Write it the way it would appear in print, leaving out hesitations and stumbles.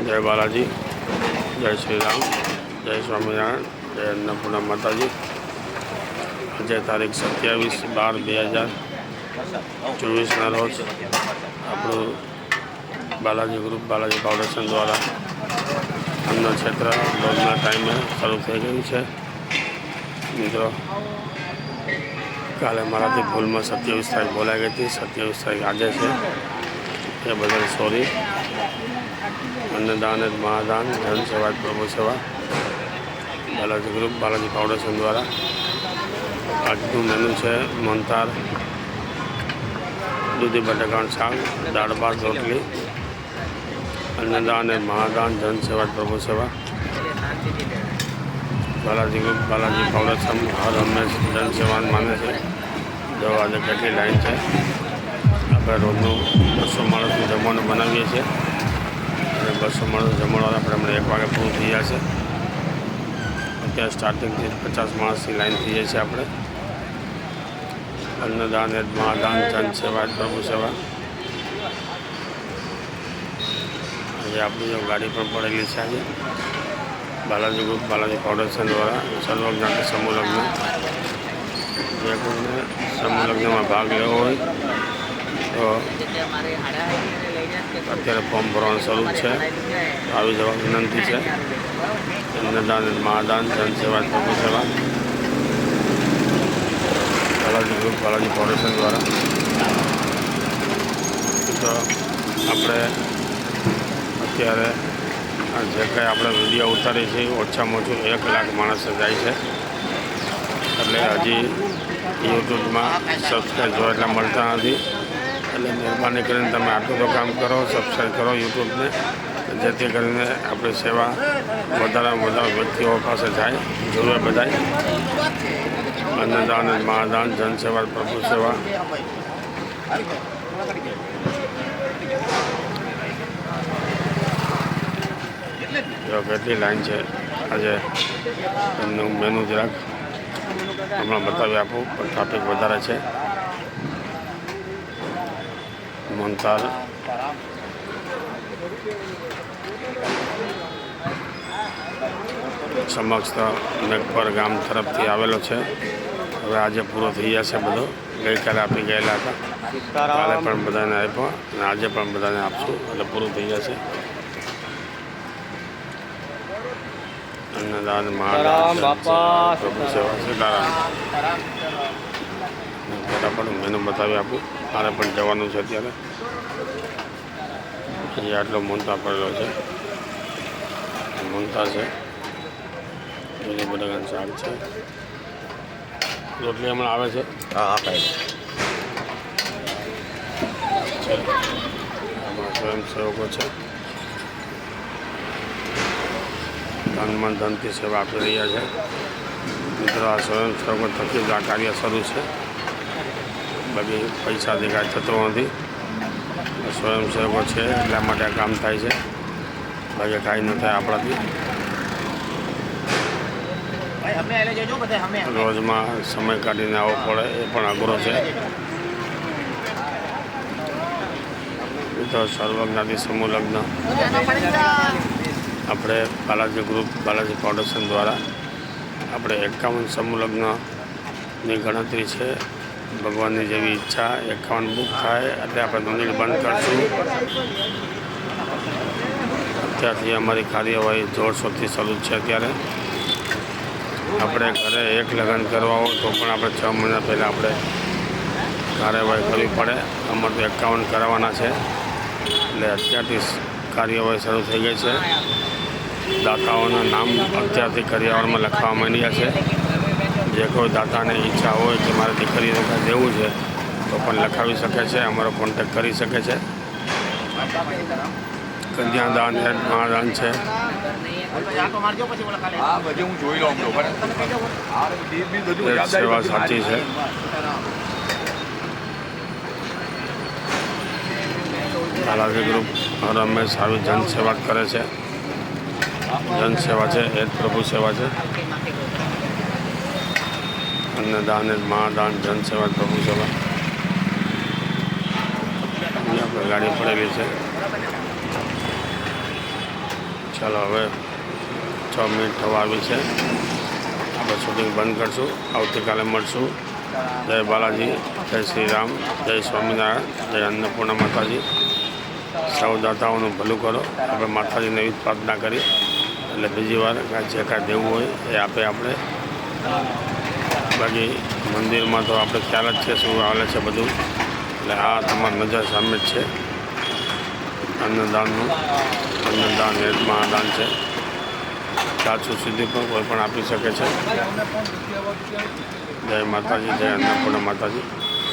जय बालाजी, जय श्री राम, जय स्वामीनारायण, जय अन्नपूर्णा माताजी। आज तारीख 27/12/2024 रोज આપણું બાલાજી ગ્રુપ બાલાજી ફાઉન્ડેશન દ્વારા અન્ન ક્ષેત્ર રોજના ટાઈમે શરૂ થઈ ગયું છે। મિત્રો, કાલે મારાથી ભૂલમાં 27 તારીખ બોલાઈ ગઈ હતી। 27 તારીખ આજે છે, એ બદલ સોરી। अन्नदान महादान जन सेवा प्रभु सेवा बालाजी ग्रुप बालाजी फाउंडेशन द्वारा આજનું મેનુ છે મોહનથાળ, દૂધી બટાકાનું શાક, દાળ ભાત રોટલી। अन्नदान महादान जन सेवा प्रभु सेवा बालाजी ग्रुप बालाजी फाउंडेशन हर हमेश जन सेवा माने છે। જો આજે કેટલી લાઈન છે। આપણે રોજનું 200 માણસનું જમવાનું બનાવીએ છીએ અને 200 માણસ જમણવાળા આપણે હમણાં 1 વાગે પૂરું થઈ જશે। અત્યારે સ્ટાર્ટિંગથી 50 માણસની લાઈન થઈ જાય છે। આપણે अन्नदान महादान जन सेवा प्रभु सेवा આજે આપણી જો ગાડી પણ પડેલી છે। આજે બાલાજી ગ્રુપ બાલાજી ફાઉન્ડેશન દ્વારા સર્વજ્ઞાતિ સમૂહ લગ્ન, જે કોઈને સમૂહ લગ્નમાં ભાગ લેવો હોય તો અત્યારે ફોર્મ ભરવાનું શરૂ છે। આવી જવા વિનંતી છે। अन्नदान महादान जन सेवा प्रभु सेवा बालाजी ग्रुप बालाजी फाउंडेशन द्वारा। તો આપણે અત્યારે જે કંઈ આપણે વિડીયો ઉતારી છે ઓછામાં ઓછું 1 લાખ માણસે જાય છે। એટલે હજી યુટ્યુબમાં સબસ્ક્રાઈબ જો એટલા મળતા નથી। એટલે મહેરબાની કરીને તમે આટલું તો કામ કરો, સબસ્ક્રાઈબ કરો યુટ્યુબને, જેથી કરીને આપણી સેવા વધારેમાં વધારે વ્યક્તિઓ પાસે જાય, જોવે બધાય। अन्नदान महादान जन सेवा प्रभु सेवा જો કેટલી લાઈન છે। આજે એમનું મેનુ જરાક હમણાં બતાવી આપું, પણ ટ્રાફિક વધારે છે। મોહનથાળ, સમક્ષ મેઘપર ગામ તરફથી આવેલો છે। હવે આજે પૂરો થઈ જશે બધો। ગઈકાલે આપી ગયેલા હતા, કાલે પણ બધાને આપ્યો અને આજે પણ બધાને આપશું, એટલે પૂરું થઈ જશે। अन्नदान महादान प्रभु सेवा સીતારામ। ફટાફટ મેનુ બતાવી આપું, મારે પણ જવાનું છે અત્યારે। હજી આટલો મોહનથાળ પડેલો છે। મોહનથાળ છે, દૂધી બટાકાનું શાક છે, રોટલી હમણાં આવે છે। આમાં સ્વયંસેવકો છે, ધન ધનથી સેવા આપી રહ્યા છે। મિત્રો, આ સ્વયંસેવકો થકી જ આ કાર્ય શરૂ છે। બાકી પૈસાથી કાંઈ થતો નથી। સ્વયંસેવકો છે એટલા માટે આ કામ થાય છે, બાકી કાંઈ ન થાય આપણાથી। રોજમાં સમય કાઢીને આવવો પડે, એ પણ અઘરો છે। તો સર્વજ્ઞાતિ સમૂહ લગ્ન આપણે બાલાજી ગ્રુપ બાલાજી ફાઉન્ડેશન દ્વારા આપણે 51 સમૂહ લગ્નની ગણતરી છે। ભગવાનની જેવી ઈચ્છા 51 બુક થાય એટલે આપણે નોંધણી બંધ કરશું। અત્યારથી અમારી કાર્યવાહી જોરશોરથી શરૂ છે। અત્યારે આપણે ઘરે 1 લગ્ન કરવા હોય તો પણ આપણે 6 મહિના પહેલાં આપણે કાર્યવાહી કરવી પડે। અમારે તો 51 કરાવવાના છે, એટલે અત્યારથી કાર્યવાહી શરૂ થઈ ગઈ છે। દાતાઓના નામ અત્યારથી કરિયાવરમાં લખવા માંડ્યા છે। જે કોઈ દાતાની ઈચ્છા હોય કે મારે દીકરીને કાંઈ દેવું છે તો પણ લખાવી શકે છે, અમારો કોન્ટેક્ટ કરી શકે છે। કન્યાદાન મહાદાન છે। સેવા સાચી છે। બાલાજી ગ્રુપ હર હંમેશ આવી જન સેવા કરે છે। જન સેવા છે એ જ પ્રભુ સેવા છે। अन्नदान महादान जन सेवा प्रभु सेवा આપણે ગાડી પડેલી છે। ચાલો હવે 6 મિનિટ થવા આવી છે. આપણે શૂટિંગ બંધ કરશું. આવતીકાલે મળશું. જય બાલાજી, જય શ્રી રામ, જય સ્વામિનારાયણ, જય અન્નપૂર્ણા માતાજી. સૌ દાતાઓનું ભલું કરો. આપણે માતાજીને એવી જ પ્રાર્થના કરી એટલે બીજી વાર જે કાંઈ દેવું હોય એ આપે આપણે. બાકી મંદિરમાં તો આપણે ખ્યાલ જ છે શું હાલે છે બધું. એટલે આ તમારી નજર સામે જ છે અન્નદાનનું. અન્નદાન એ જ મહાદાન છે. 400 સુધી પણ કોઈ પણ આપી શકે છે. જય માતાજી, જય અન્નપૂર્ણા માતાજી.